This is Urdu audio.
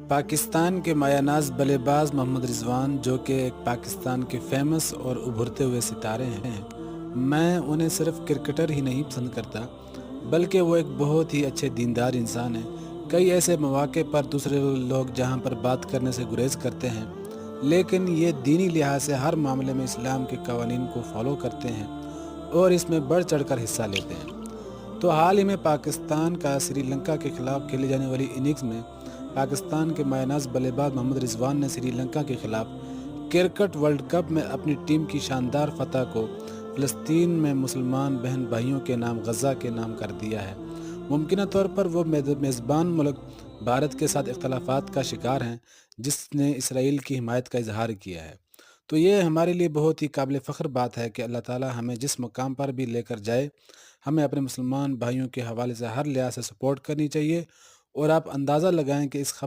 پاکستان کے مایہ ناز بلے باز محمد رضوان، جو کہ ایک پاکستان کے فیمس اور ابھرتے ہوئے ستارے ہیں، میں انہیں صرف کرکٹر ہی نہیں پسند کرتا بلکہ وہ ایک بہت ہی اچھے دیندار انسان ہیں۔ کئی ایسے مواقع پر دوسرے لوگ جہاں پر بات کرنے سے گریز کرتے ہیں، لیکن یہ دینی لحاظ سے ہر معاملے میں اسلام کے قوانین کو فالو کرتے ہیں اور اس میں بڑھ چڑھ کر حصہ لیتے ہیں۔ تو حال ہی میں پاکستان کا سری لنکا کے خلاف کھیلی جانے والی اننگز میں پاکستان کے مایہ ناز بلے باز محمد رضوان نے سری لنکا کے خلاف کرکٹ ورلڈ کپ میں اپنی ٹیم کی شاندار فتح کو فلسطین میں مسلمان بہن بھائیوں کے نام غزہ کے نام کر دیا ہے۔ ممکنہ طور پر وہ میزبان ملک بھارت کے ساتھ اختلافات کا شکار ہیں، جس نے اسرائیل کی حمایت کا اظہار کیا ہے۔ تو یہ ہمارے لیے بہت ہی قابل فخر بات ہے کہ اللہ تعالیٰ ہمیں جس مقام پر بھی لے کر جائے، ہمیں اپنے مسلمان بھائیوں کے حوالے سے ہر لحاظ سے سپورٹ کرنی چاہیے۔ اور آپ اندازہ لگائیں کہ اس خبر